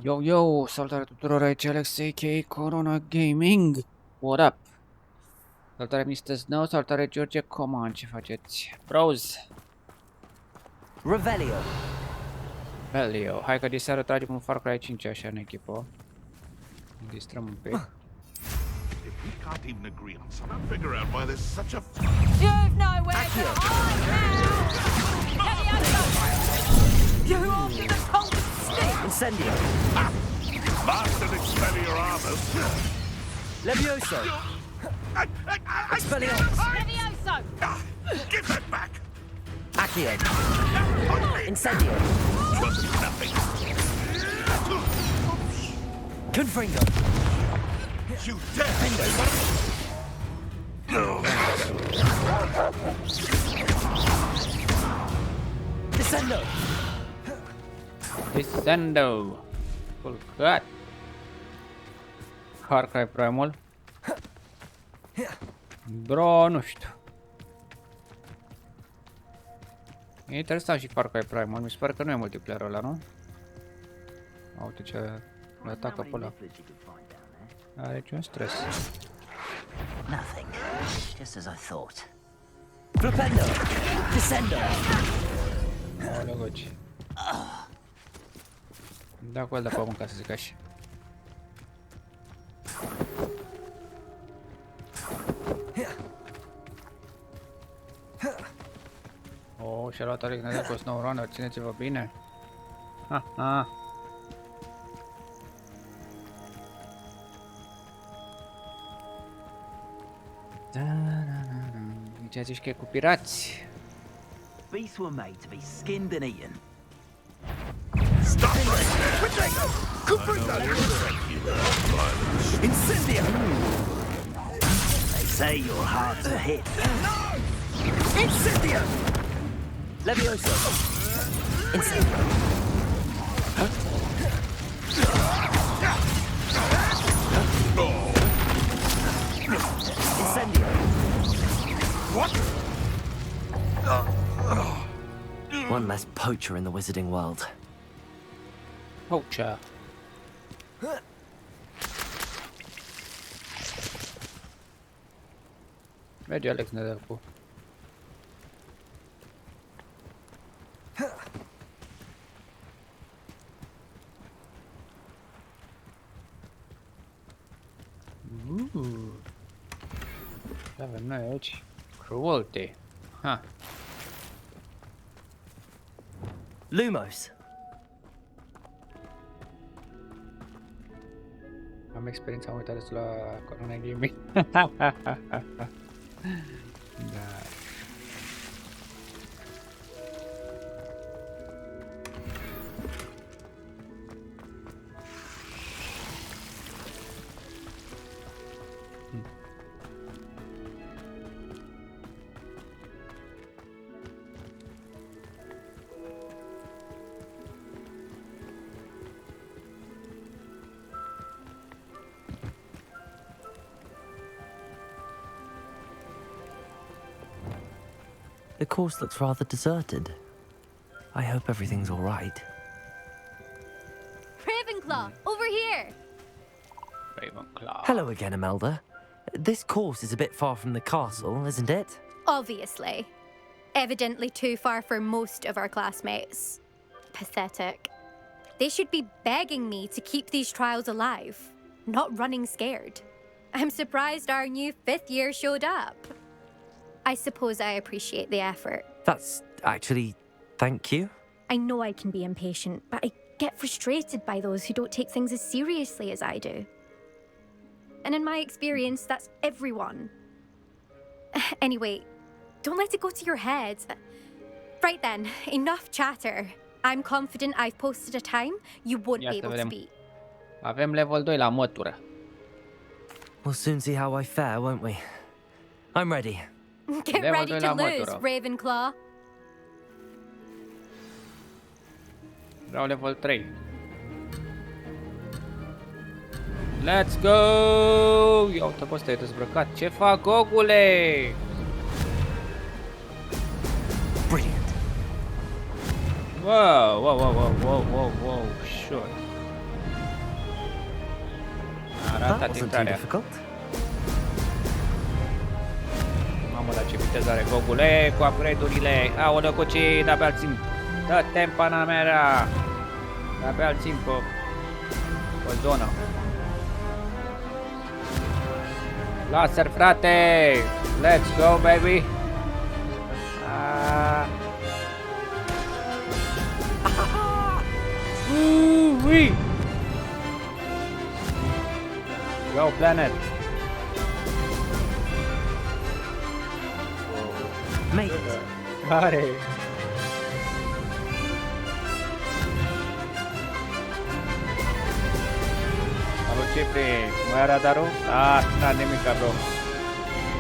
Yo, yo, salutare tuturor, aici Alex, a.k.a. Corona Gaming. What up? Salutare Mr. Snow, salutare George, come on, ce faceți? Bros. Revelio. Revelio. Hai că diseară tragem un Far Cry 5 așa în echipă. Ne distrăm un pic. If we can't even agree on something, I'll figure out why there's such a... You've nowhere to hide now! You after the cold stick! Incendio. Master Expelliarmus! Levioso. Expelliarmus. Levioso! Give that back! Accio. Incendio. Wasn't nothing. Confringo. You dare! Descendo. Descendo. Full cut. Far Cry Primal. Bro, nu știu. E interesant și Far Cry Primal, mi se pare că nu e multiplayer ăla, nu? Uite ce îl atacă pe ăla. Are ce un stres. Nothing. Just as I thought. Flipendo. Descendo. Aoleu, goci. Da cu el de pământ, ca să zic așa. Oh, și-a luat Alex Nedel cu SnowRunner, țineți-vă bine. Ha, ha. Da, da, da, da. Ce zici că e cu pirați? Beasts were made to be skinned and eaten. Stop right there! Confringo! Incendio. They say you're hard to hit. Incendio. Levioso. Incendio. Incendio. What? One less poacher in the wizarding world. Poacher. Merge Alex Nedel cu. Ce avem noi aici? Cruelty. Ha. Lumos. Am experiență, am uitat destul la Corona Gaming. Da. The course looks rather deserted. I hope everything's all right. Ravenclaw, over here! Ravenclaw. Hello again, Imelda. This course is a bit far from the castle, isn't it? Obviously. Evidently too far for most of our classmates. Pathetic. They should be begging me to keep these trials alive, not running scared. I'm surprised our new 5th year showed up. I suppose I appreciate the effort. That's actually... thank you. I know I can be impatient, but I get frustrated by those who don't take things as seriously as I do. And in my experience, that's everyone. Anyway, don't let it go to your head. Right then, enough chatter. I'm confident I've posted a time you won't be able to beat. Avem level 2 la mătură. We'll soon see how I fare, won't we? I'm ready. Get Level ready 2 to la lose, mătură. Ravenclaw. Vreau level 3. Let's go! Ia uite, bă, stai dezbrăcat. Ce fac, gogule? Brilliant. Whoa, whoa, whoa, whoa, whoa, whoa, whoa, short. Arată That wasn't too intrarea. difficult. Mamă, la ce viteză are Gogule cu upgrade-urile. Aoleu, coci, de-abia îl țin. Dă-te în Panamera. De-abia îl țin pe zonă. Laser, frate! Let's go, baby! Ui! Go, planet! Mate, Care? Salut, Cipri! Mai era radarul? Ah, n-a nimica, bro.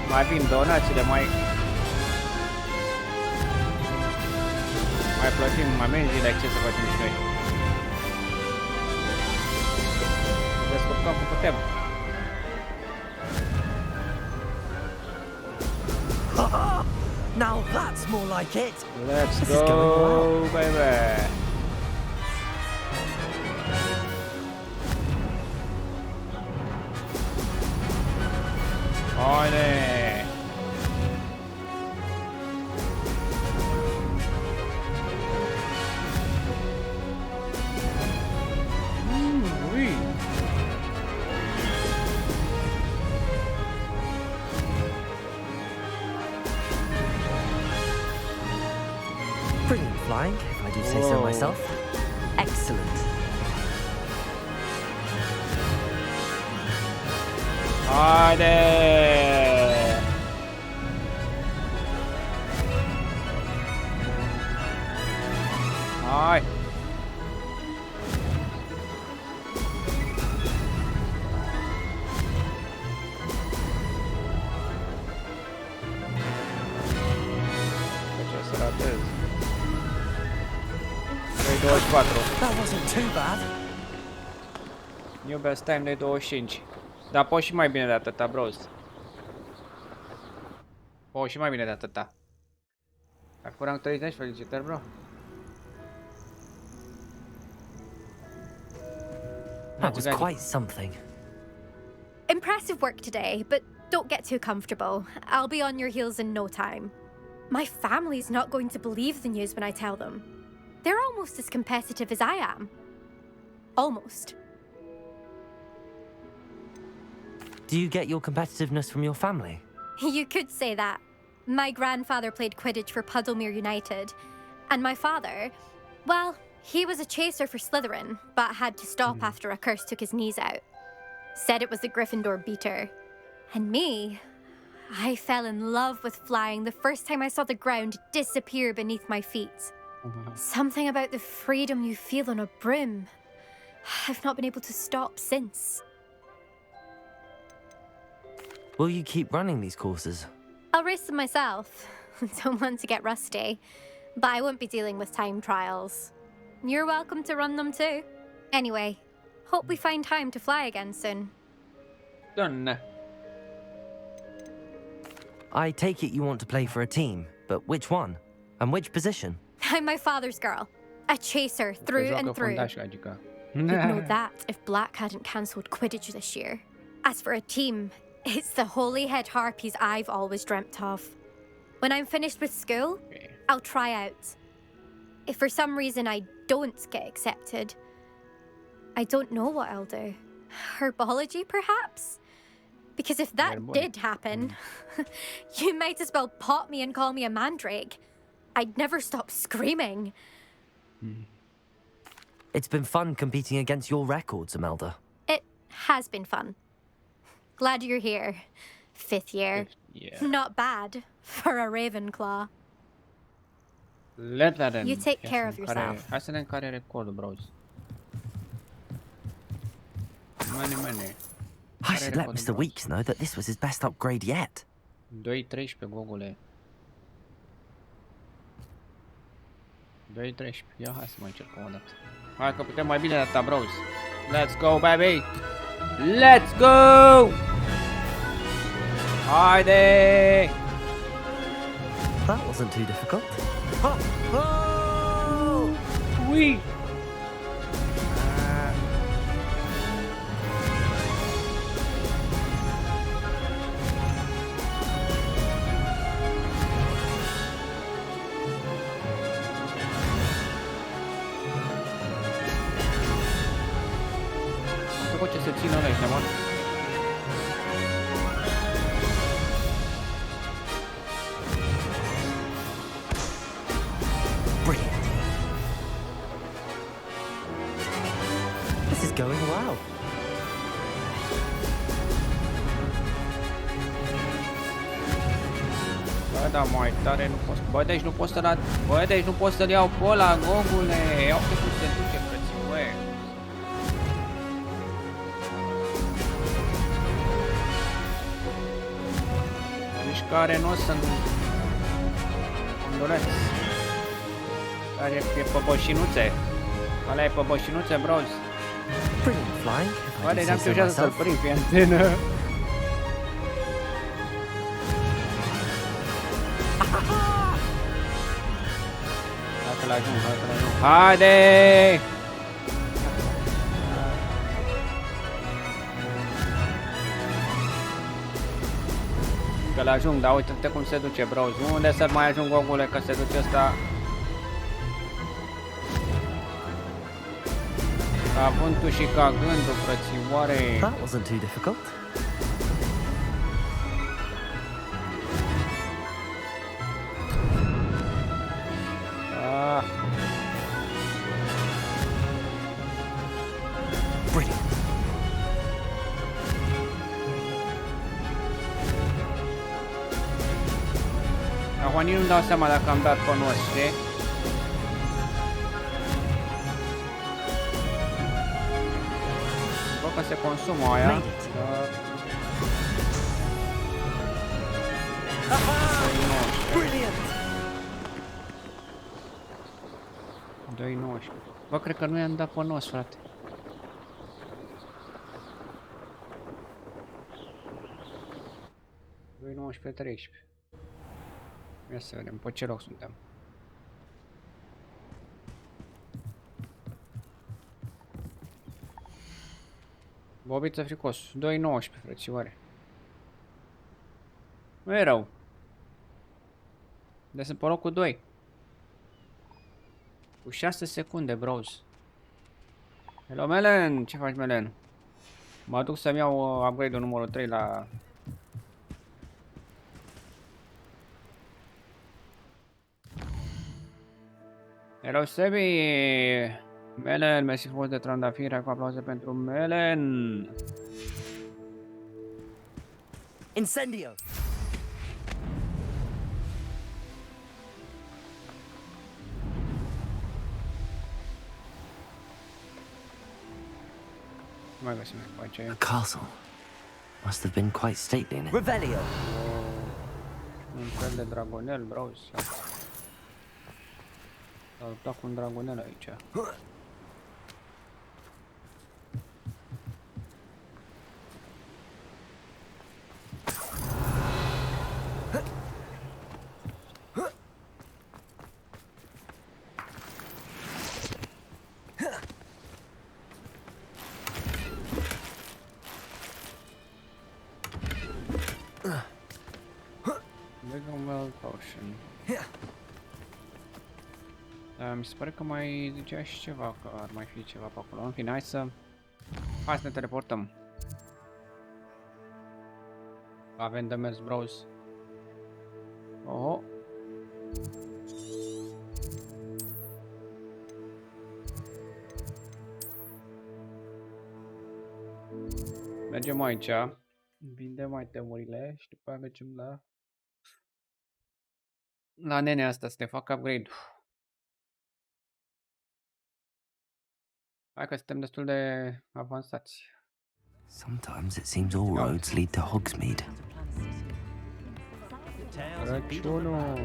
Mai vin donațiile, mai plătim amenziile, ce să facem și noi. Descurcăm cum putem. now that's more like it. Let's This is going go, well. baby! Haide! Ui! Brilliant flying, if I do say so Whoa. myself. Excellent. Haide! Hai! Ce să ratez? 3:24. That wasn't too bad. New best time de 25. Dar poți și mai bine de atâta, bros. Poți și mai bine de atâta. Ai făcut rank 30, felicitări, bro. That was quite something. Impressive work today, but don't get too comfortable. I'll be on your heels in no time. My family's not going to believe the news when I tell them. They're almost as competitive as I am. Almost. Do you get your competitiveness from your family? You could say that. My grandfather played Quidditch for Puddlemere United. And my father, well, he was a chaser for Slytherin, but had to stop after a curse took his knees out. Said it was the Gryffindor beater. And me, I fell in love with flying the first time I saw the ground disappear beneath my feet. Something about the freedom you feel on a broom. I've not been able to stop since. Will you keep running these courses? I'll race them myself. Don't want to get rusty. But I won't be dealing with time trials. You're welcome to run them too. Anyway, hope we find time to fly again soon. Done. I take it you want to play for a team, but which one? And which position? I'm my father's girl. A chaser through and through. Adică. You'd know that if Black hadn't cancelled Quidditch this year. As for a team, it's the Holyhead Harpies I've always dreamt of. When I'm finished with school, I'll try out. If for some reason I don't get accepted, I don't know what I'll do. Herbology, perhaps? Because if that did happen, you might as well pot me and call me a mandrake. I'd never stop screaming. It's been fun competing against your records, Imelda. It has been fun. Glad you're here. 5th year. Yeah. Not bad for a Ravenclaw. Let that in. You take care of yourself. Hai să vedem care e recordul, bros. Mane. I should let Mr. Weeks know that this was his best upgrade yet. 2:13, Gogule. 2:13. Ia hai să mai încercăm o dată. Hai că putem mai bine de atâta, bros. Let's go, baby! Let's go! Haide! That wasn't too difficult. Oh! Oh! Ui! făcut ce se țină ăștia, mă. Brilliant. This is going well. Bă, da, mai tare nu pot. Bă, deci nu pot să-l Bă, deci nu pot să-l iau pe ăla, gongule. Iau pe cum se duce, frății, bă. Mișcare nu o să-mi doleț. Care e pe bășinuțe. Ăla e pe bășinuțe, bros. Brilliant flying. Bă, If I deci do am say so reușit să-l myself. prind pe antenă. Hai că l-ajung, hai că l-ajung. Haide! Că l-ajung, dar uite-te cum se duce, bro. Unde să mai ajung, gogule, că se duce ăsta? Ca vântul și ca gândul, frățioare. That wasn't too difficult. Ah. Brilliant. Acum nici nu-mi dau seama dacă am dat pe nos, știi? Bă, că se consumă aia. Made it. 2,19. Brilliant. 2,19. Bă, cred că nu i-am dat pe nos, frate. Doi 19, 13. Ia să vedem pe ce loc suntem. Bobiță fricos, 2,19, frățioare. Nu e rău. Deci sunt pe locul 2. Cu 6 secunde, bros. Hello, Melen! Ce faci, Melen? Mă duc să-mi iau upgrade-ul numărul 3 la... Hello, Sebi! Melen, mersi frumos de trandafiri, cu aplauze pentru Melen! Incendio. Mai găsim pe aceea. A castle. Must have been quite stately in it. Revelio. Un fel de dragonel, bros. S-a luptat cu un dragonel aici. Legal potion. Mi se pare că mai zicea și ceva, că ar mai fi ceva pe acolo. În fine, hai să ne teleportăm. Avem de mers, bros. Oho. Mergem aici. Vindem itemurile și după aia mergem la nenea asta să ne facă upgrade. Hai că suntem destul de avansați. Sometimes it seems all roads lead to Hogsmeade. Crăciunul.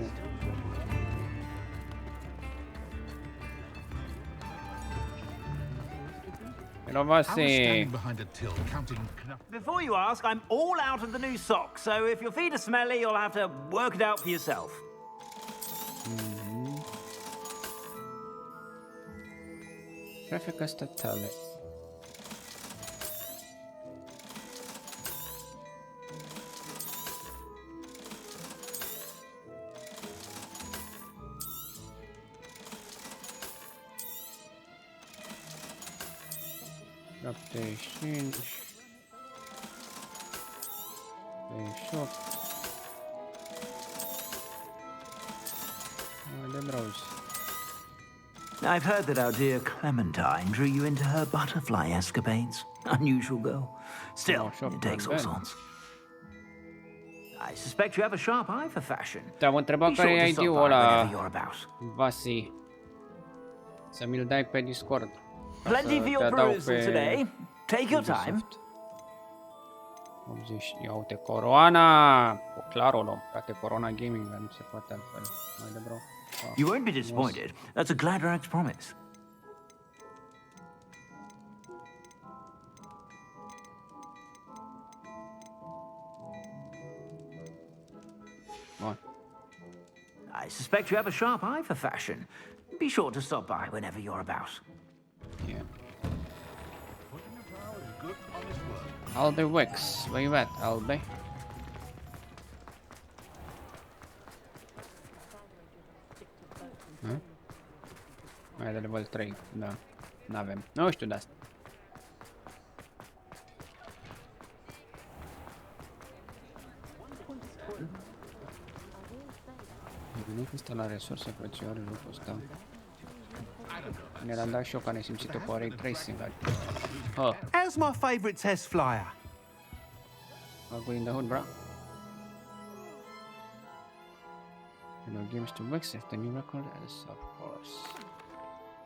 Hello, I was Vasi. standing behind a till counting knuff. Before you ask, I'm all out of the new socks, so if your feet are smelly, you'll have to work it out for yourself. Traffic statale. 75. 38. De brozi. I've heard that our dear Clementine drew you into her butterfly escapades. Unusual girl. Still, it takes all sorts. I suspect you have a sharp eye for fashion. Te-am întrebat Be care sure e to stop ID-ul by ăla, whenever you're about. Vasi. Să mi-l dai pe Discord. Plenty for your perusal today. Take your time. 80. Ia uite, Coroana. Clar o luăm. Frate, Corona Gaming, nu se poate altfel. Mai de bro. You won't be disappointed. That's a Gladrax promise. Bun. I suspect you have a sharp eye for fashion. Be sure to stop by whenever you're about. Yeah. Putting a plow is good, honest work. Albe Wex. Where you at, Albe? Mai de level 3, da. N-avem. Nu știu de asta. Nimic este la resurse prețioare, lucrul ăsta. Ne-l-am dat și eu ca nesimțit-o pe ray tracing. How's my favourite test flyer? I'll go in the hood, bro. You know, games to Wex, if the new record is, of course.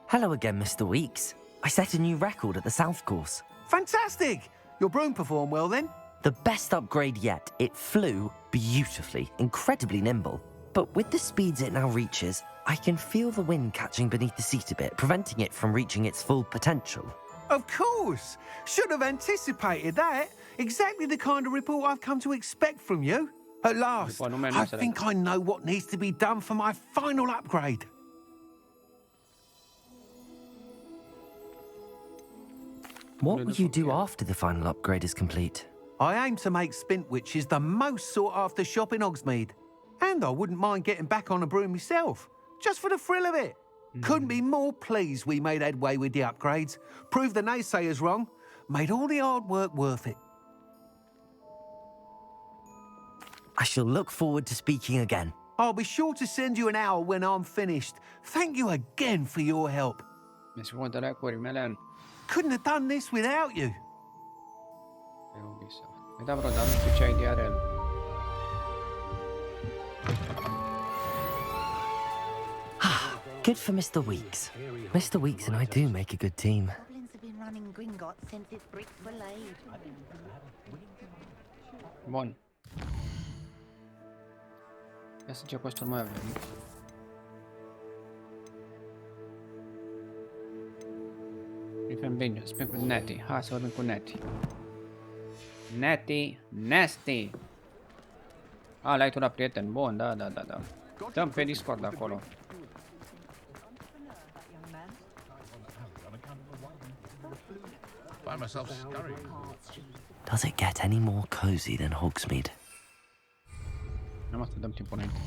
Hello again, Mr. Weeks. I set a new record at the South Course. Fantastic! Your broom performed well then? The best upgrade yet. It flew beautifully, incredibly nimble. But with the speeds it now reaches, I can feel the wind catching beneath the seat a bit, preventing it from reaching its full potential. Of course! Should have anticipated that. Exactly the kind of report I've come to expect from you. At last, I think I know what needs to be done for my final upgrade. What will you do after the final upgrade is complete? I aim to make Spintwitches the most sought-after shop in Hogsmeade. And I wouldn't mind getting back on a broom myself, just for the thrill of it. Couldn't be more pleased we made headway with the upgrades, proved the naysayers wrong, made all the hard work worth it. I shall look forward to speaking again. I'll be sure to send you an hour when I'm finished. Thank you again for your help. Mi-s frunte recuri mele. Couldn't have done this without you. Pe Ubisoft. Păi da, bro, dar nu știu ce ID are el. Good for Mr. Weeks. Mr. Weeks and I do make a good team. Goblins have been running Gringotts since its bricks were laid. Bun. Ia să ce costuri mai avem. Prefem Vengeance, spun cu Netty. Hai să vorbim cu Netty. Netty, Nasty. A, l-ai tu la prieten. Bun, da. Dăm pe Discord acolo. Find myself scurrying. Does it get any more cozy than Hogsmeade? Nu mă să dăm timpul înainte.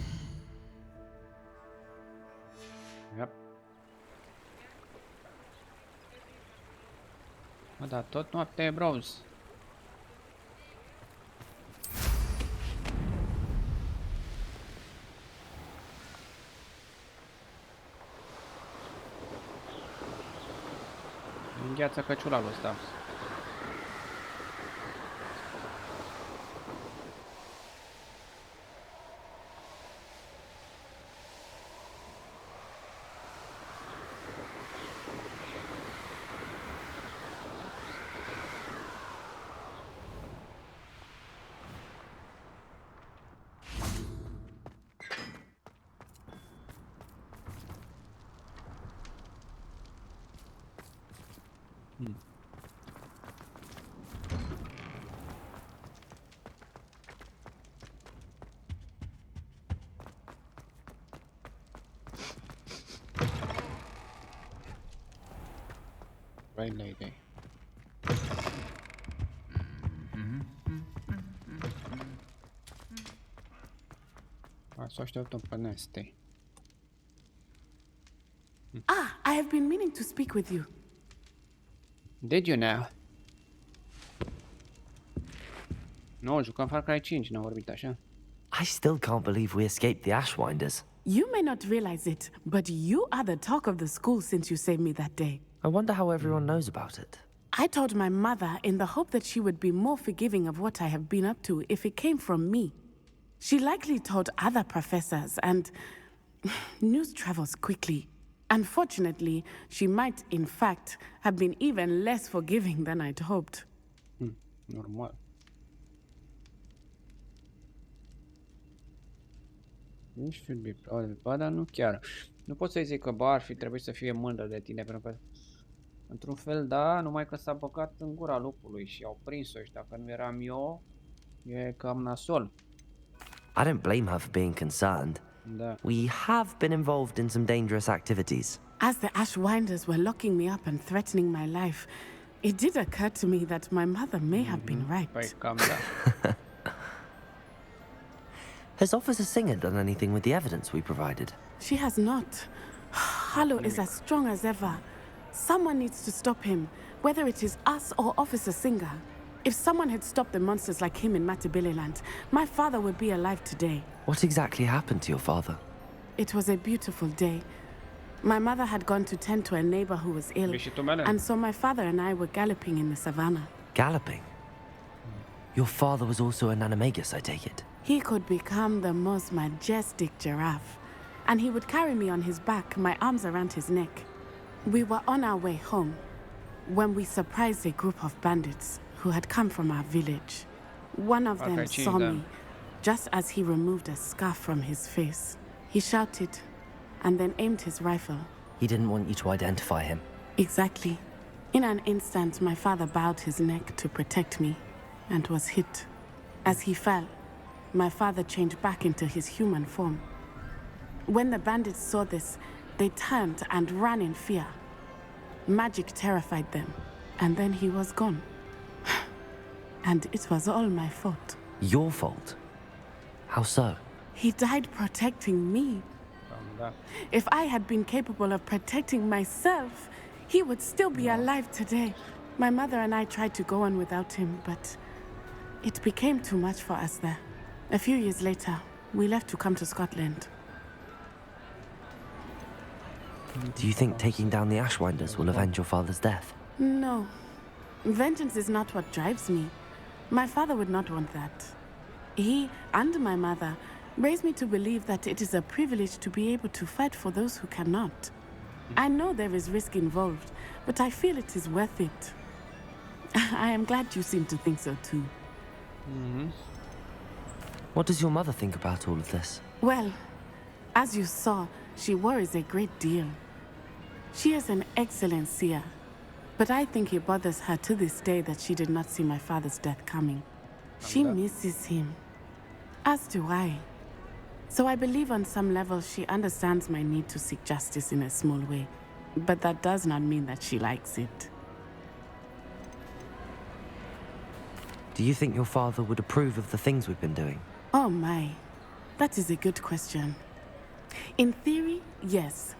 Yep. Mă, dar tot noaptea e browse. Îngheață căciulalul ăsta. Right lady. Hai să așteptăm pe Nasty. Ah, I have been meaning to speak with you. Did you now? Nu, jucăm Far Cry 5, n-am vorbit așa. I still can't believe we escaped the Ashwinders. You may not realize it, but you are the talk of the school since you saved me that day. I wonder how everyone knows about it. I told my mother in the hope that she would be more forgiving of what I have been up to if it came from me. She likely told other professors, and news travels quickly. Unfortunately, she might, in fact, have been even less forgiving than I'd hoped. Normal. You should be proud of it, dar nu chiar. Nu pot să-i zic că ar fi trebuit să fie mândră de tine, pentru că într-un fel, da, numai că s-a băgat în gura lupului și au prins-o și dacă nu eram eu, e cam nasol. I don't blame her for being concerned. Da. We have been involved in some dangerous activities. As the Ashwinders were locking me up and threatening my life, it did occur to me that my mother may have been right. Păi cam da. Has Officer Singer done anything with the evidence we provided? She has not. Harlow is as strong as ever. Someone needs to stop him, whether it is us or Officer Singer. If someone had stopped the monsters like him in Matabeleland, my father would be alive today. What exactly happened to your father? It was a beautiful day. My mother had gone to tend to a neighbor who was ill, and so my father and I were galloping in the savannah. Galloping? Your father was also an animagus, I take it? He could become the most majestic giraffe, and he would carry me on his back, my arms around his neck. We were on our way home when we surprised a group of bandits who had come from our village. One of them saw me just as he removed a scarf from his face. He shouted and then aimed his rifle. He didn't want you to identify him. Exactly. In an instant, my father bowed his neck to protect me and was hit. As he fell, my father changed back into his human form. When the bandits saw this, they turned and ran in fear. Magic terrified them, and then he was gone. And it was all my fault. Your fault? How so? He died protecting me. If I had been capable of protecting myself, he would still be alive today. My mother and I tried to go on without him, but it became too much for us there. A few years later, we left to come to Scotland. Do you think taking down the Ashwinders will avenge your father's death? No. Vengeance is not what drives me. My father would not want that. He and my mother raised me to believe that it is a privilege to be able to fight for those who cannot. I know there is risk involved, but I feel it is worth it. I am glad you seem to think so too. What does your mother think about all of this? Well, as you saw, she worries a great deal. She is an excellent seer, but I think it bothers her to this day that she did not see my father's death coming. She misses him, as do I. So I believe on some level she understands my need to seek justice in a small way, but that does not mean that she likes it. Do you think your father would approve of the things we've been doing? Oh my, that is a good question. In theory, yes.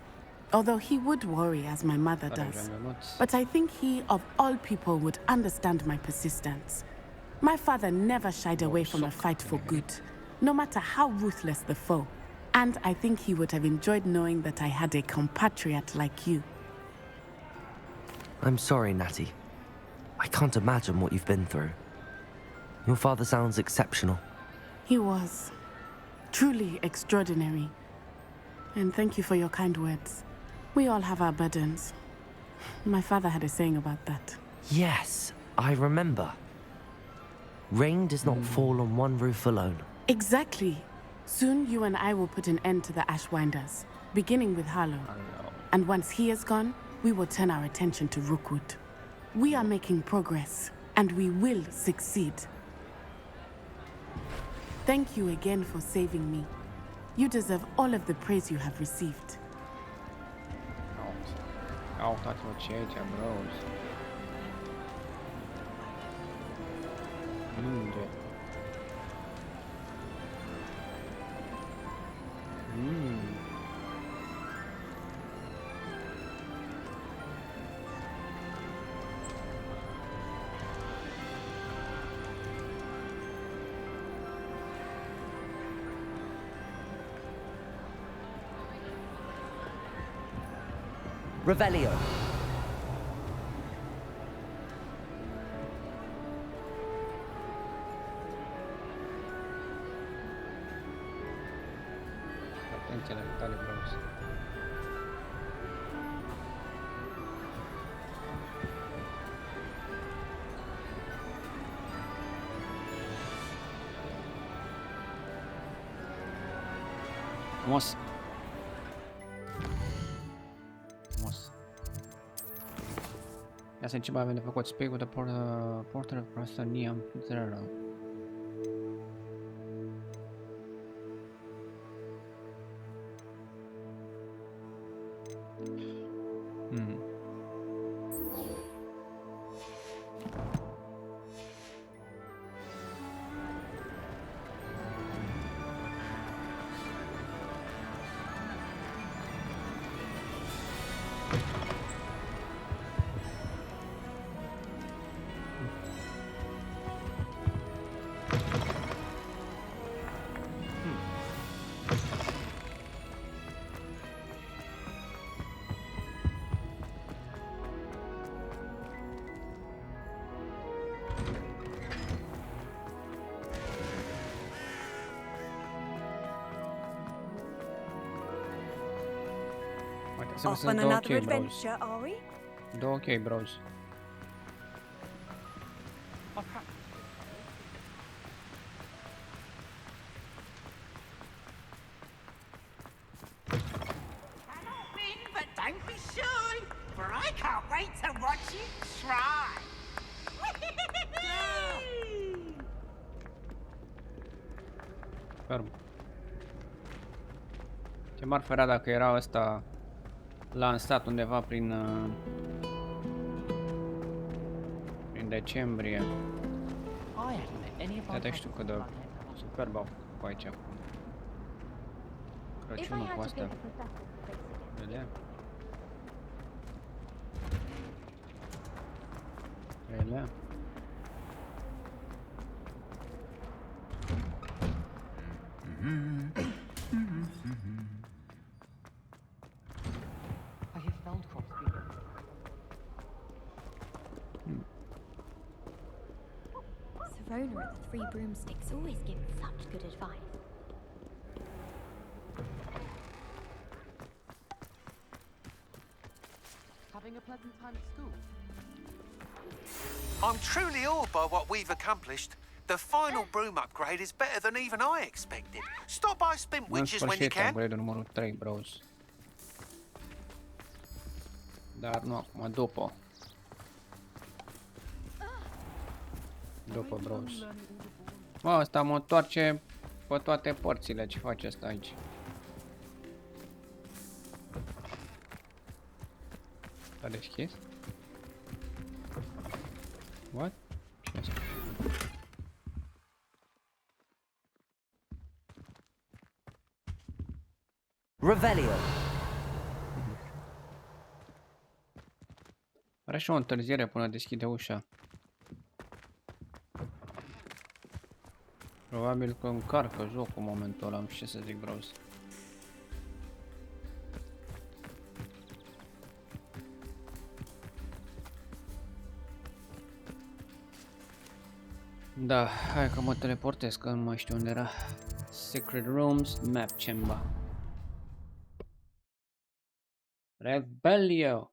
Although he would worry as my mother does. But I think he, of all people, would understand my persistence. My father never shied away from a fight for good, no matter how ruthless the foe. And I think he would have enjoyed knowing that I had a compatriot like you. I'm sorry, Natty. I can't imagine what you've been through. Your father sounds exceptional. He was. Truly extraordinary. And thank you for your kind words. We all have our burdens. My father had a saying about that. Yes, I remember. Rain does not fall on one roof alone. Exactly. Soon you and I will put an end to the Ashwinders, beginning with Harlow. And once he is gone, we will turn our attention to Rookwood. We are making progress, and we will succeed. Thank you again for saving me. You deserve all of the praise you have received. Au, uitați-vă ce e aici, bros. Unde? Revelio. Atenție la detalii, Bros. Frumos. Frumos. Ia să încep mai avem de făcut. Speak with the porter of Prastania Zero. Off on another adventure, are we? Okay, bros. Win, but don't be shy, for I can't wait to watch you try. Ferm. Ce marfă era dacă era ăsta lansat undeva prin decembrie. Te știu cât de superb au făcut aici cu Crăciunul cu astea. Ele? Ele? Owner of the Three Broomsticks always gives such good advice. Having a pleasant time at school? I'm truly awed by what we've accomplished. The final broom upgrade is better than even I expected. Stop by Spint Witches when you can. Upgrade-ul numărul 3, bros. Dar nu acum, după. După, bros. Mă, ăsta mă întoarce pe toate părțile. Ce face asta aici? S-a deschis? What? Ce asta? Revelio. Are și o întârziere până deschide ușa. Probabil că încarcă jocul în momentul ăla, nu știu ce să zic, bros. Da, hai că mă teleportez, că nu mai știu unde era. Secret Rooms, Map Chamber. Rebelio!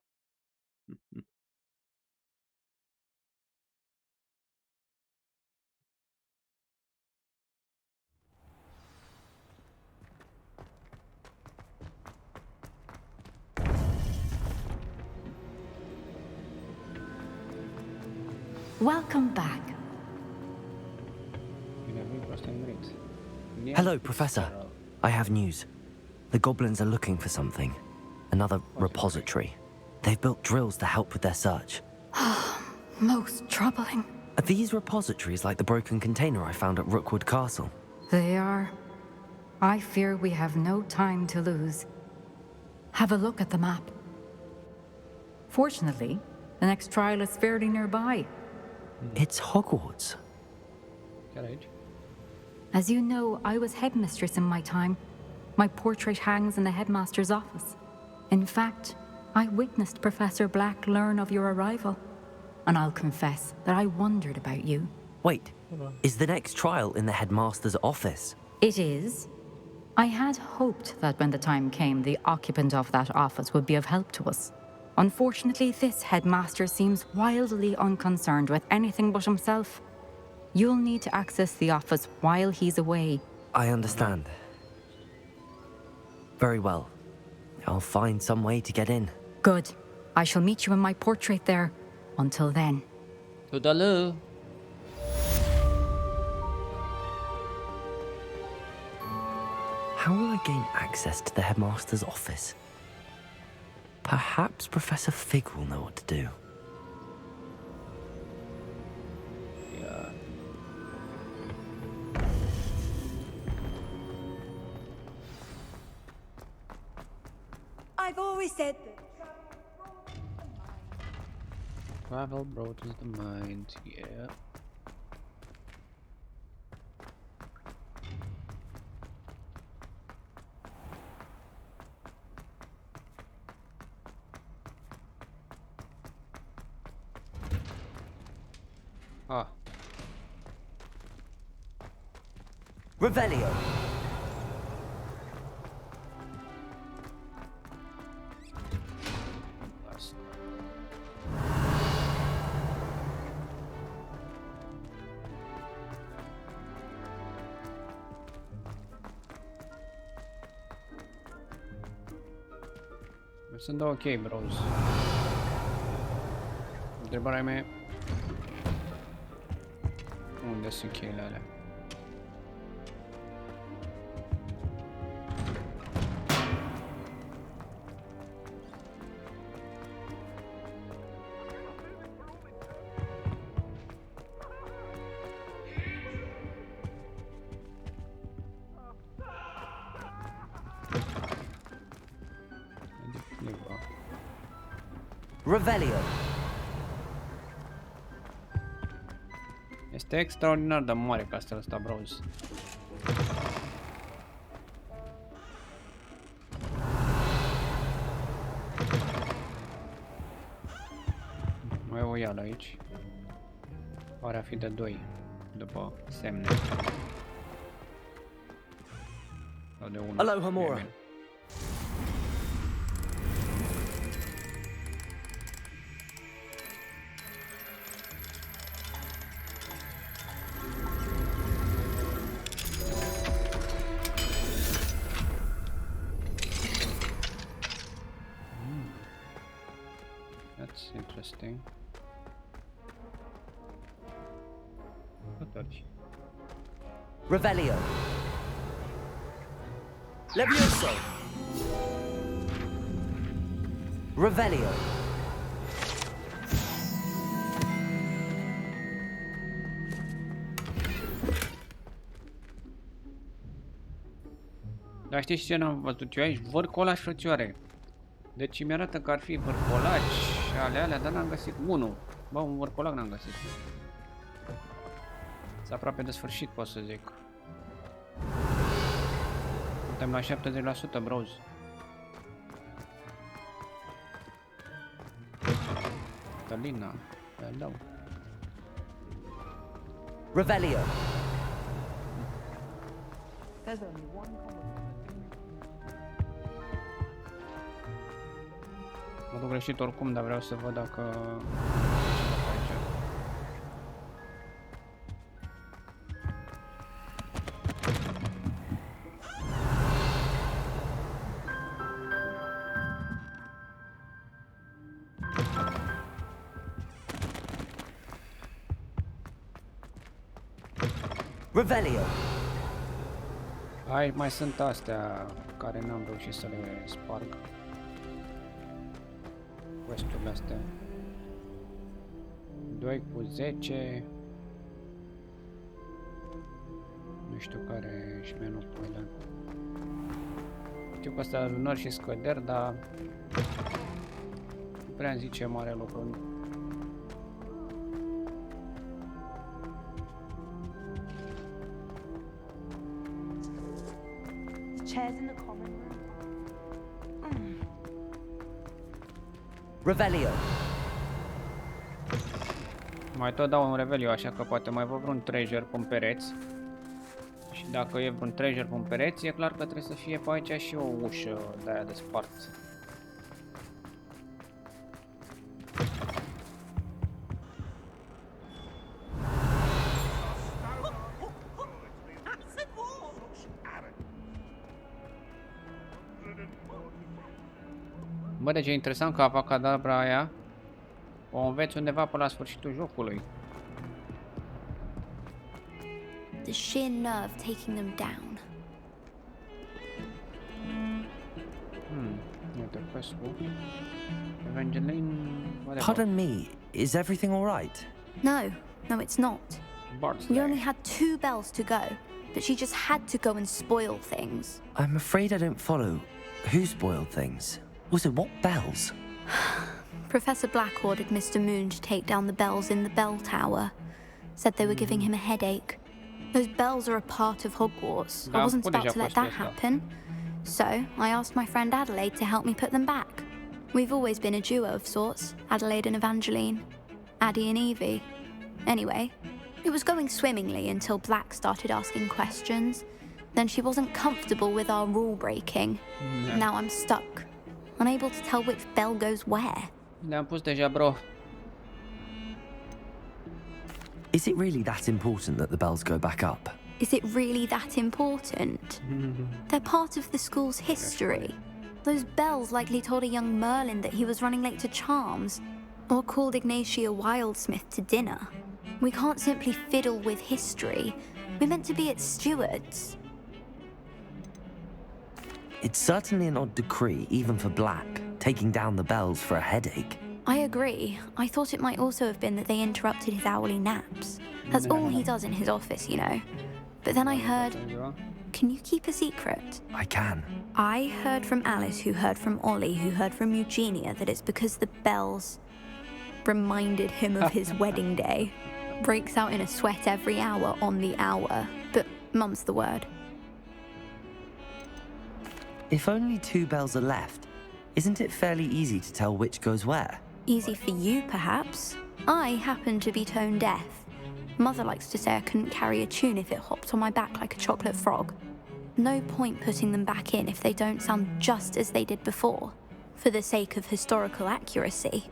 Welcome back. Hello, Professor. I have news. The goblins are looking for something. Another repository. They've built drills to help with their search. Most troubling. Are these repositories like the broken container I found at Rookwood Castle? They are. I fear we have no time to lose. Have a look at the map. Fortunately, the next trial is fairly nearby. It's Hogwarts. As you know, I was headmistress in my time. My portrait hangs in the headmaster's office. In fact, I witnessed Professor Black learn of your arrival, and I'll confess that I wondered about you. Wait, is the next trial in the headmaster's office? It is. I had hoped that when the time came, the occupant of that office would be of help to us. Unfortunately, this headmaster seems wildly unconcerned with anything but himself. You'll need to access the office while he's away. I understand. Very well. I'll find some way to get in. Good. I shall meet you in my portrait there. Until then. Toodaloo. How will I gain access to the headmaster's office? Perhaps Professor Fig will know what to do. Yeah. I've always said that. Travel broadens the mind, yeah. Ah. Revelio. Sunt ok, bros. Întrebarea mea e... Unde sunt cheile alea? Revelio. Este extraordinar de mare castelul ăsta, bros. Mai e o ială aici. Pare a fi de 2 după semne. Sau de 1. Aloha, Mora. That's interesting. Revelio. Levioso. Revelio. Dar știți ce n-am văzut eu aici? Vârcolaci, frățioare. Deci mi arată că ar fi vârcolaci și alea, dar n-am găsit unul. Bă, un vârcolac n-am găsit. S-a aproape de sfârșit, pot să zic. Suntem la 70%, bros. Catalina, hello. Revelio. There's only one Mă duc greșit oricum, dar vreau să văd dacă... Revelio. Hai, mai sunt astea care n-am reușit să le sparg. Quest-urile astea. 2 cu 10. Nu știu care și menurile. Știu că astea lunări și scăderi, dar nu prea îmi zice mare lucru. chairs in the common room. Revelio. Mai tot dau un reveliu, așa că poate mai văd vreun treasure pe pereți. Și dacă e vreun treasure pe pereți, e clar că trebuie să fie pe aici și o ușă de aia de spart. Bă, deci e interesant că avacadabra aia o înveți undeva pe la sfârșitul jocului. The sheer nerve taking them down. Uite, quest-ul. Evangeline... whatever. Pardon me, is everything all right? No, it's not. Bard's We Day. only had 2 bells to go, but she just had to go and spoil things. I'm afraid I don't follow. Who spoiled things? Also, what bells? Professor Black ordered Mr. Moon to take down the bells in the bell tower. Said they were giving him a headache. Those bells are a part of Hogwarts. I wasn't about to let that happen. So, I asked my friend Adelaide to help me put them back. We've always been a duo of sorts, Adelaide and Evangeline. Addie and Evie. Anyway, it was going swimmingly until Black started asking questions. Then she wasn't comfortable with our rule breaking. Now I'm stuck, unable to tell which bell goes where. Le-am pus deja, bro. Is it really that important that the bells go back up? Is it really that important? They're part of the school's history. Those bells likely told a young Merlin that he was running late to Charms, or called Ignatia Wildsmith to dinner. We can't simply fiddle with history. We're meant to be its stewards. It's certainly an odd decree, even for Black, taking down the bells for a headache. I agree. I thought it might also have been that they interrupted his hourly naps. That's all he does in his office, you know. But then I heard... Can you keep a secret? I can. I heard from Alice, who heard from Ollie, who heard from Eugenia, that it's because the bells reminded him of his wedding day. Breaks out in a sweat every hour on the hour. But mum's the word. If only 2 bells are left, isn't it fairly easy to tell which goes where? Easy for you, perhaps. I happen to be tone deaf. Mother likes to say I couldn't carry a tune if it hopped on my back like a chocolate frog. No point putting them back in if they don't sound just as they did before, for the sake of historical accuracy.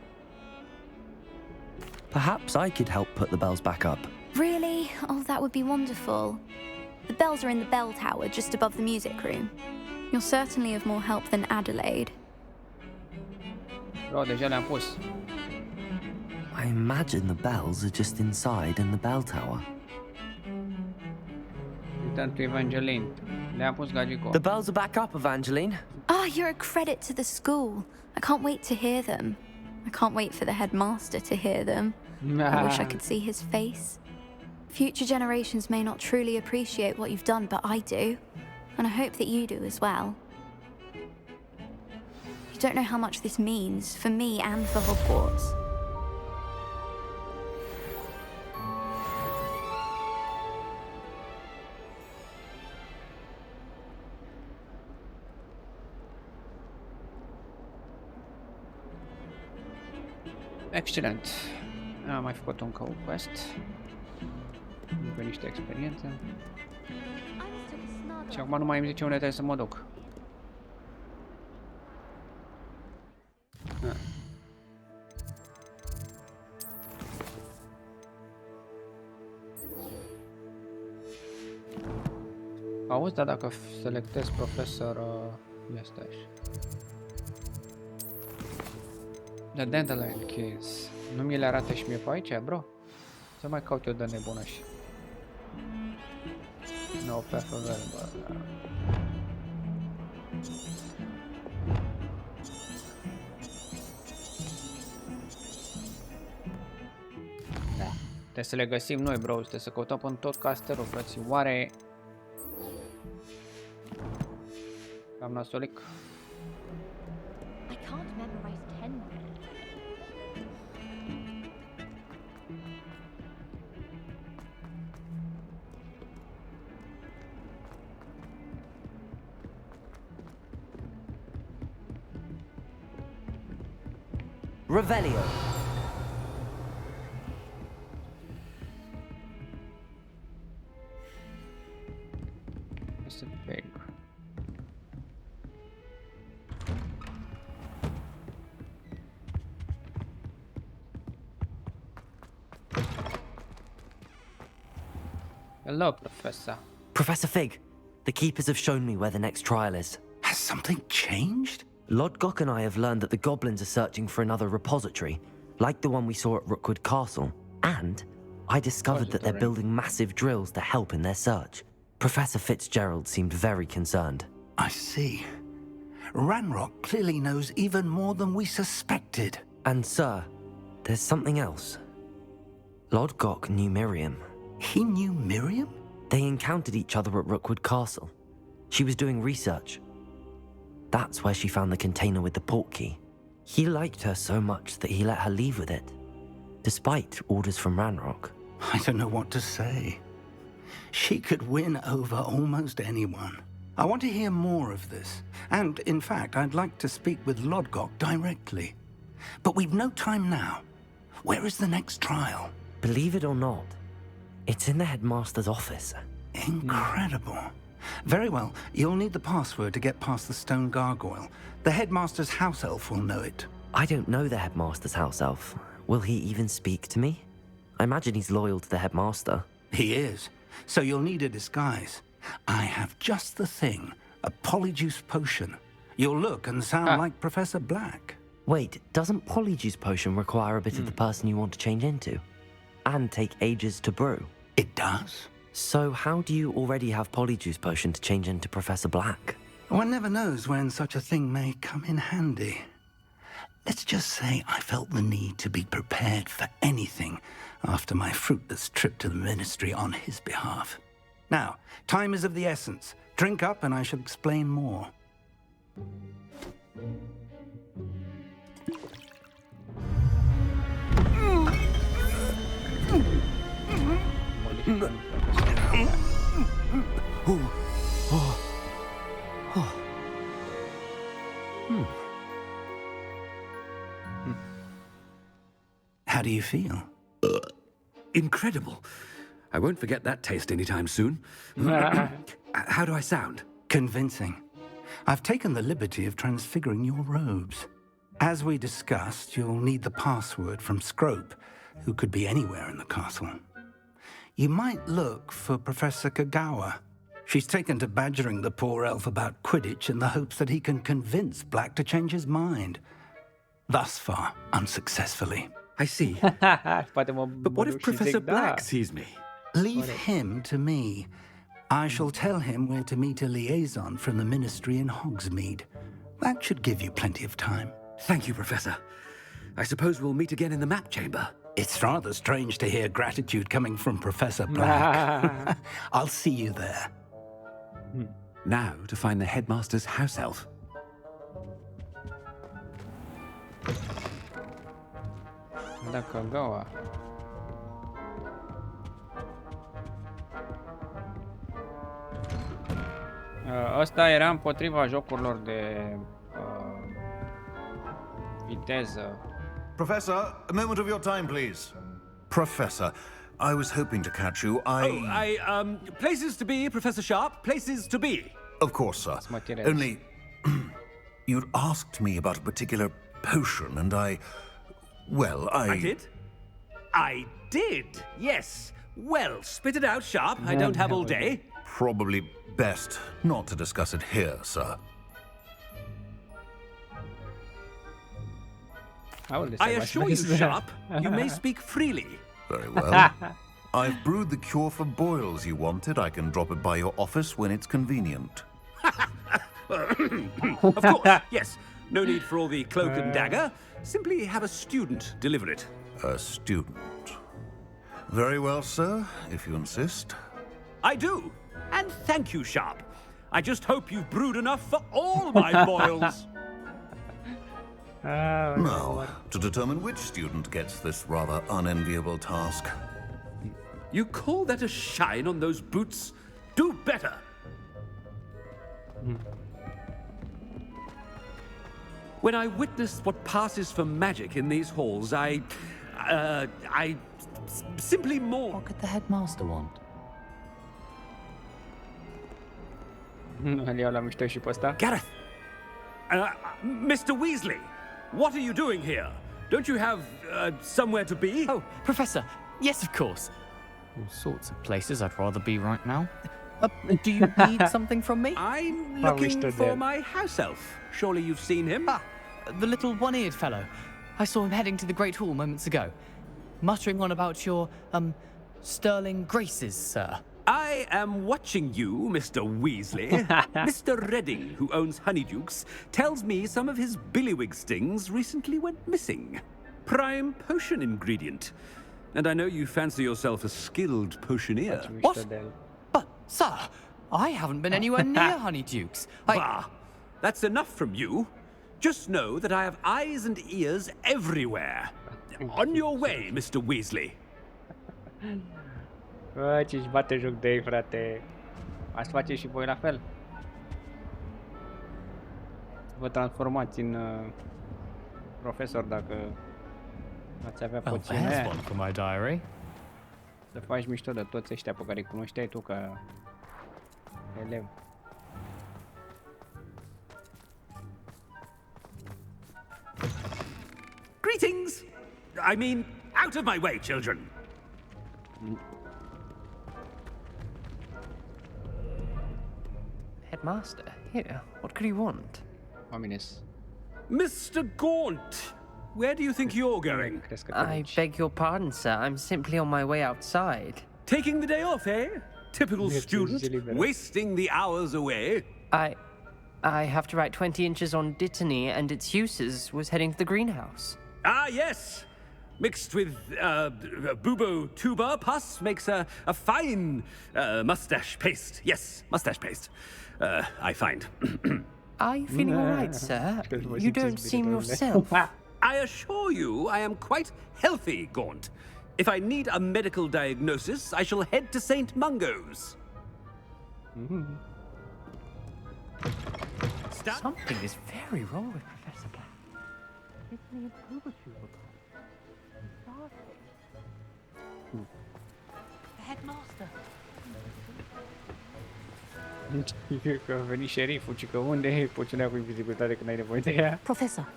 Perhaps I could help put the bells back up. Really? Oh, that would be wonderful. The bells are in the bell tower just above the music room. You're certainly of more help than Adelaide. Bro, deja le-am pus. I imagine the bells are just inside in the bell tower. Return to Evangeline. Le-am pus, Gagico. The bells are back up, Evangeline. Ah, you're a credit to the school. I can't wait to hear them. I can't wait for the headmaster to hear them. I wish I could see his face. Future generations may not truly appreciate what you've done, but I do. And I hope that you do as well. You don't know how much this means for me and for Hogwarts. Excelent. Am mai făcut încă un quest. Pe niște experiențe. Și acum nu mai îmi zice unde trebuie să mă duc. Auzi, dar dacă selectez profesor... Este așa. The Dandelion Keys. Nu mi le arată și mie pe aici, bro? Să mai caut eu de nebună și... No, path available. Da. Trebuie să le găsim noi, bro. Trebuie să căutăm în tot castelul, frății. Oare... Cam nasolic. I can't memorize 10. Revelio. Este peg. Hello, Professor. Professor Fig, the Keepers have shown me where the next trial is. Has something changed? Lodgok and I have learned that the goblins are searching for another repository, like the one we saw at Rookwood Castle. And I discovered that they're building massive drills to help in their search. Professor Fitzgerald seemed very concerned. I see. Ranrock clearly knows even more than we suspected. And sir, there's something else. Lodgok knew Miriam. He knew Miriam? They encountered each other at Rookwood Castle. She was doing research. That's where she found the container with the portkey. He liked her so much that he let her leave with it, despite orders from Ranrock. I don't know what to say. She could win over almost anyone. I want to hear more of this. And, in fact, I'd like to speak with Lodgok directly. But we've no time now. Where is the next trial? Believe it or not, it's in the headmaster's office. Incredible. Very well. You'll need the password to get past the stone gargoyle. The headmaster's house elf will know it. I don't know the headmaster's house elf. Will he even speak to me? I imagine he's loyal to the headmaster. He is. So you'll need a disguise. I have just the thing. A polyjuice potion. You'll look and sound like Professor Black. Wait, doesn't polyjuice potion require a bit of the person you want to change into? And take ages to brew? It does. So how do you already have polyjuice potion to change into Professor Black? One never knows when such a thing may come in handy. Let's just say I felt the need to be prepared for anything after my fruitless trip to the ministry on his behalf. Now, time is of the essence. Drink up and I shall explain more. How do you feel? Incredible. I won't forget that taste anytime soon. How do I sound? Convincing. I've taken the liberty of transfiguring your robes. As we discussed, you'll need the password from Scrope, who could be anywhere in the castle. You might look for Professor Kagawa. She's taken to badgering the poor elf about Quidditch in the hopes that he can convince Black to change his mind. Thus far, unsuccessfully. I see. But what if Professor Black sees me? Leave him to me. I shall tell him where to meet a liaison from the ministry in Hogsmeade. That should give you plenty of time. Thank you, Professor. I suppose we'll meet again in the map chamber. It's rather strange to hear gratitude coming from Professor Black. I'll see you there. Now to find the headmaster's house elf. Kagawa. Ăsta era împotriva jocurilor de viteză. Professor, a moment of your time, please. Professor, I was hoping to catch you. Places to be, Professor Sharp. Places to be. Of course, sir. Only, you'd asked me about a particular potion, and I did? I did, yes. Well, spit it out, Sharp. I don't have all day. Probably best not to discuss it here, sir. I assure you, Sharp, you may speak freely. Very well. I've brewed the cure for boils you wanted. I can drop it by your office when it's convenient. Of course, yes. No need for all the cloak and dagger. Simply have a student deliver it. A student. Very well, sir, if you insist. I do. And thank you, Sharp. I just hope you've brewed enough for all my boils. Now, to determine which student gets this rather unenviable task. You call that a shine on those boots? Do better. When I witness what passes for magic in these halls, I simply mourn. What could the headmaster want? Îl iau la mișto și pe ăsta. Gareth! Mr. Weasley, what are you doing here? Don't you have somewhere to be? Oh, Professor, yes, of course. All sorts of places I'd rather be right now. Do you need something from me? I'm looking for my house elf. Surely you've seen him? Ah, the little one-eared fellow. I saw him heading to the Great Hall moments ago, muttering on about your, sterling graces, sir. I am watching you, Mr. Weasley. Mr. Redding, who owns Honeydukes, tells me some of his billywig stings recently went missing. Prime potion ingredient. And I know you fancy yourself a skilled potioneer. What? But, sir, I haven't been anywhere near Honeydukes. Bah, that's enough from you. Just know that I have eyes and ears everywhere. On your way, Mr. Weasley. Bă, ce-și bate joc de ei, frate. Ați face și voi la fel. Vă transformați în profesor dacă ați avea poțiune aia. For my diary. Să faci mișto de toți ăștia pe care îi cunoșteai tu ca elev. Greetings! I mean, out of my way, children! Headmaster, here, what could he want? Ominous. Mr. Gaunt, where do you think you're going? I beg your pardon, sir. I'm simply on my way outside. Taking the day off, eh? Typical student, wasting the hours away. I have to write 20 inches on Dittany and its uses. Was heading to the greenhouse. Ah, yes! Mixed with bubo tuber pus makes a fine mustache paste. Yes, mustache paste. I find. Are you feeling all right, sir? You don't seem yourself. I assure you I am quite healthy, Gaunt. If I need a medical diagnosis, I shall head to St. Mungo's. Something is very wrong with Professor Black. Dittany and bubo tuber pus. The headmaster. Că a venit șeriful, ci că unde e poțiunea cu invizibilitate când ai nevoie de ea? Professor,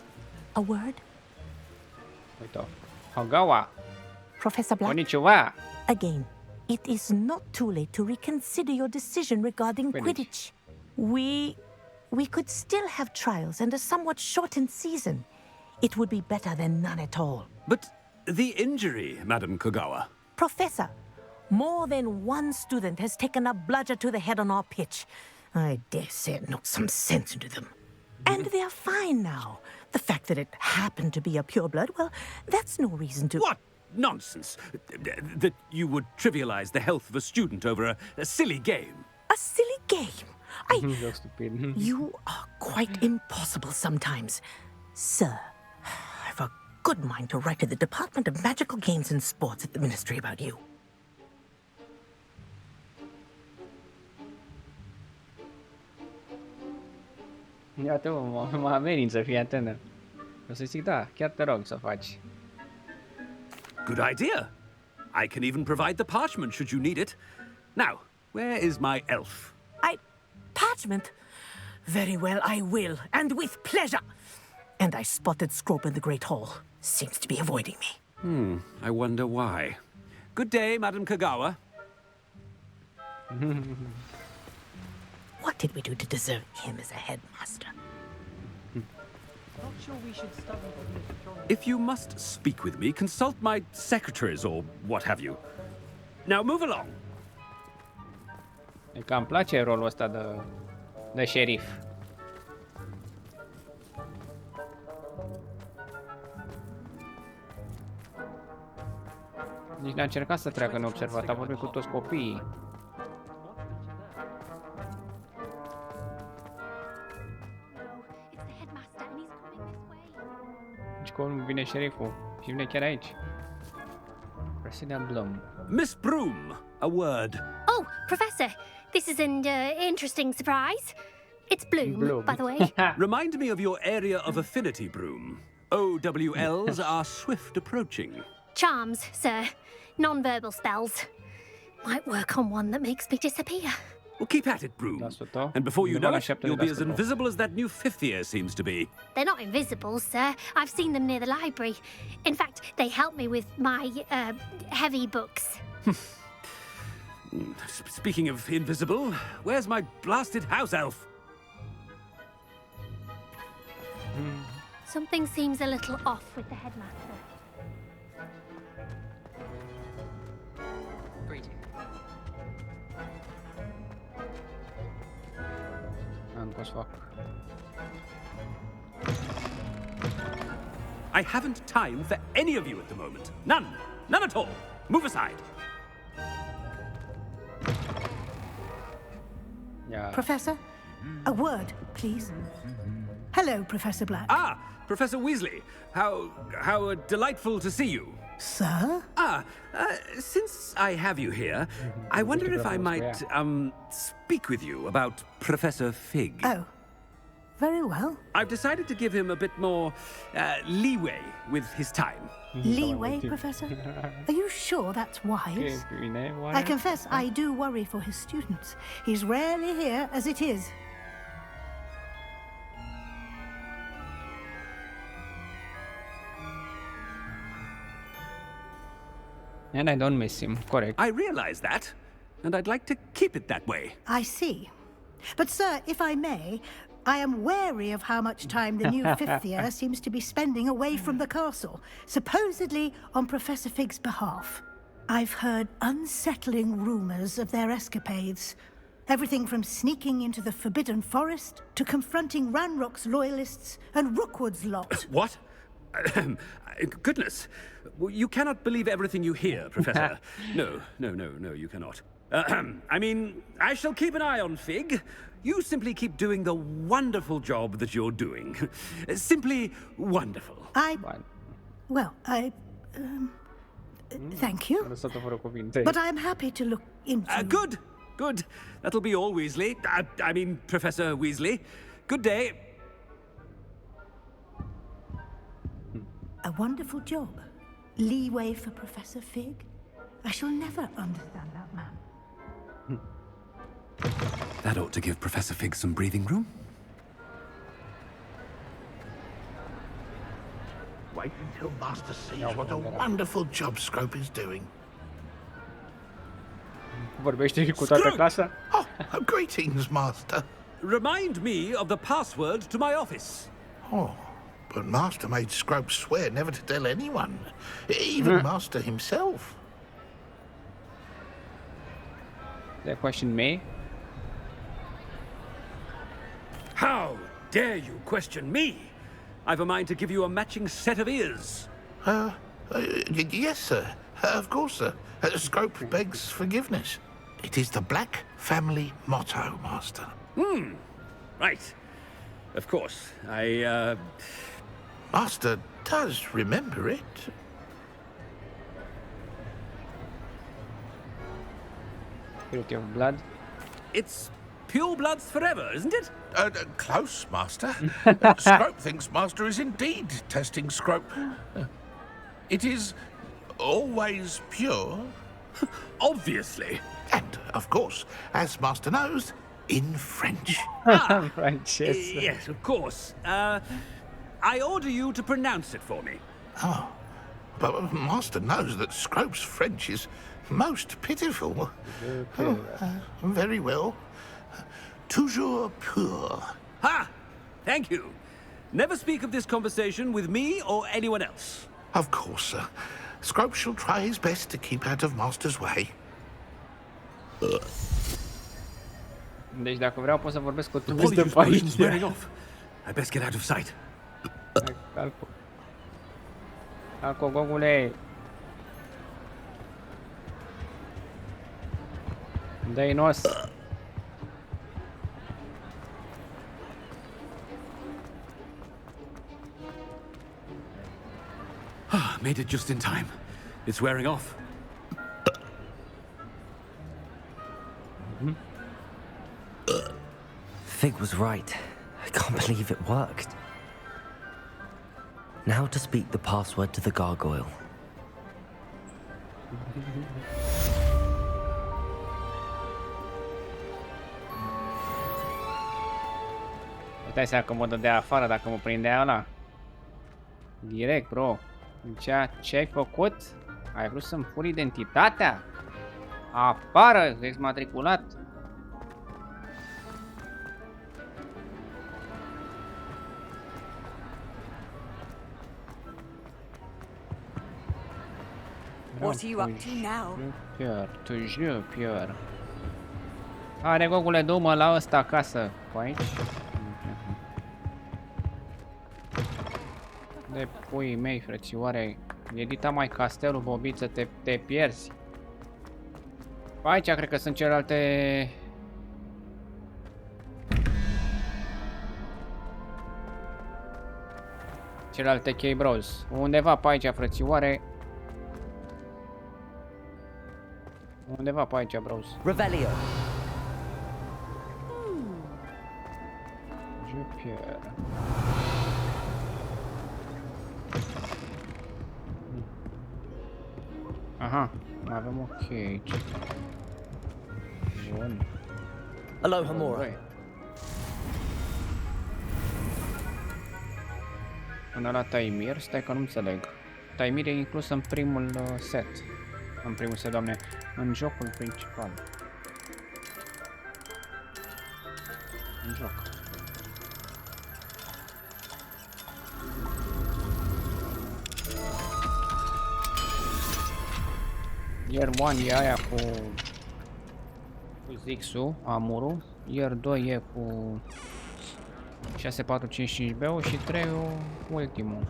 a word? Uite-o. Hagawa. Professor Black. Konnichiwa. Again, it is not too late to reconsider your decision regarding Quidditch. We could still have trials and a somewhat shortened season. It would be better than none at all. But the injury, Madam Kogawa. Professor, more than one student has taken a bludger to the head on our pitch. I dare say it knocked some sense into them. And they're fine now. The fact that it happened to be a pureblood, well, that's no reason to... What nonsense! That you would trivialize the health of a student over a silly game. A silly game? You are quite impossible sometimes. Sir, I've a good mind to write to the Department of Magical Games and Sports at the Ministry about you. Iată, mă amenință, fii atentă. O să zic, da, chiar te rog să faci. Good idea. I can even provide the parchment should you need it. Now, where is my elf? Parchment? Very well, I will, and with pleasure. And I spotted Scrope in the Great Hall. Seems to be avoiding me. I wonder why. Good day, Madam Kogawa. What did we do to deserve him as a headmaster? Not sure we should study If you must speak with me, consult my secretaries or what have you. Now move along. E că îmi place rolul ăsta de șerif. Nici n-a încercat să treacă neobservat, a vorbit cu toți copiii. Deci cum vine șeriful și vine chiar aici. President Bloom. Miss Broom, a word. Oh, Professor, this is an interesting surprise. It's Bloom, by the way. Remind me of your area of affinity, Broom. OWLs are swift approaching. Charms, sir. Non-verbal spells. Might work on one that makes me disappear. Well, keep at it, Broom. And before you know it, you'll be as invisible as that new fifth year seems to be. They're not invisible, sir. I've seen them near the library. In fact, they help me with my, heavy books. Speaking of invisible, where's my blasted house elf? Something seems a little off with the headmaster. I haven't time for any of you at the moment. None. None at all. Move aside. Yeah. Professor, a word, please. Hello, Professor Black. Ah, Professor Weasley. How delightful to see you. Sir? Since I have you here, I wonder if I might, speak with you about Professor Fig. Oh, very well. I've decided to give him a bit more, leeway with his time. Leeway, Professor? Are you sure that's wise? I confess I do worry for his students. He's rarely here as it is. And I don't miss him, correct. I realize that, and I'd like to keep it that way. I see. But, sir, if I may, I am wary of how much time the new fifth year seems to be spending away from the castle, supposedly on Professor Fig's behalf. I've heard unsettling rumors of their escapades. Everything from sneaking into the Forbidden Forest to confronting Ranrock's loyalists and Rookwood's lot. What? Goodness. You cannot believe everything you hear, Professor. No, you cannot. I mean, I shall keep an eye on Fig. You simply keep doing the wonderful job that you're doing. Simply wonderful. Thank you. But I'm happy to look into... Good. That'll be all, Weasley. I mean, Professor Weasley. Good day. A wonderful job. Leeway for Professor Fig. I shall never understand that man. That ought to give Professor Fig some breathing room. Wait until Master sees what a wonderful job Scrope is doing. Vorbește cu toată clasa? Oh, greetings, Master. Remind me of the password to my office. Oh, but Master made Scrope swear never to tell anyone, even Master himself. They question me? How dare you question me? I've a mind to give you a matching set of ears. Yes, sir. Of course, sir. Scrope begs forgiveness. It is the Black family motto, Master. Right. Of course. Master does remember it. Purity of blood. It's pure bloods forever, isn't it? Close, Master. Scrope thinks Master is indeed testing Scrope. It is always pure. Obviously. And, of course, as Master knows, in French. French, yes. Yes, of course. I order you to pronounce it for me. Oh, but Master knows that Scrope's French is most pitiful. Very well. Toujours pur. Ha! Thank you. Never speak of this conversation with me or anyone else. Of course, sir. Scrope shall try his best to keep out of Master's way. Deci dacă vreau pot să vorbesc cu toți de pe aici. I best get out of sight. Calco, gogule. Dă-i nos. Made it just in time. It's wearing off. Fig was right. I can't believe it worked. Now to speak the password to the gargoyle. Îți dai seama că mă dădea afară dacă mă prindea ăla? Direct, bro. Ce ai făcut? Ai vrut să-mi furi identitatea? Afară, exmatriculat. What are you up to now? Pier. Are gogule, du-mă la ăsta acasă. Pe aici? De puii mei, frățioare. Edita mai castelul, bobiță, te pierzi. Pe aici cred că sunt celelalte... Celelalte key bros. Undeva pe aici, frățioare. Undeva pe aici, bros. Revelio. Jupier. Aha, avem o cheie aici. Bun. Aloha Mora. Până la Taimir, stai că nu înțeleg. Taimir e inclus în primul set. În primul set, doamne, în jocul principal. În joc. Year 1 e aia cu Zixu, Amuru. Year 2 e cu 6, 4, 5, 5 B și 3 ultimul.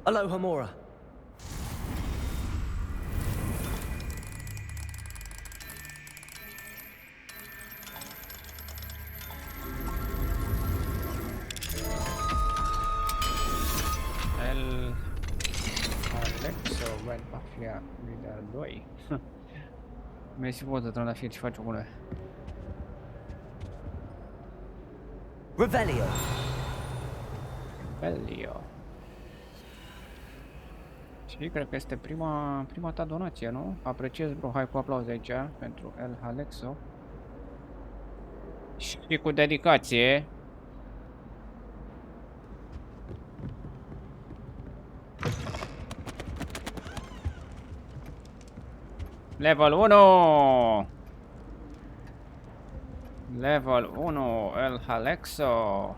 Aloha Mora. Red Mafia Leader 2. Mersi mult de trandafir, ce faci, omule? Revelio. Revelio. Și cred că este prima ta donație, nu? Apreciez, bro, hai cu aplauze aici pentru El Halexo. Și cu dedicație. Level 1! Level 1, El Halexo.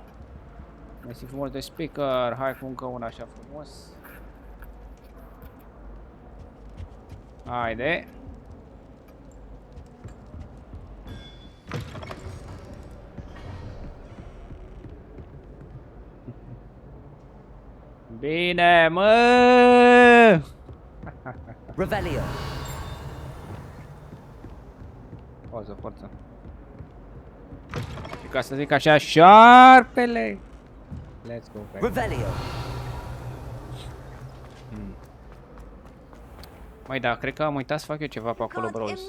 Mersi frumos de speaker, hai cu încă una așa frumos. Haide. Bine, mă! Revelio. Pauză, forță. Și ca să zic așa, șarpele! Let's go, back. Revelio. Mai da, cred că am uitat să fac eu ceva pe acolo, bros.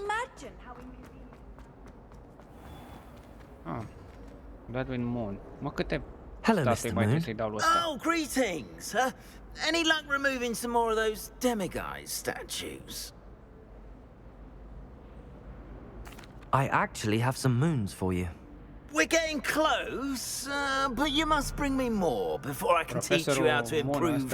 Ah, Godwin Moon. Mă, câte statui mai trebuie să-i dau lui ăsta? Oh, greetings! Any luck removing some more of those demiguise statues? I actually have some moons for you. We're getting close, but you must bring me more before I can teach you how to improve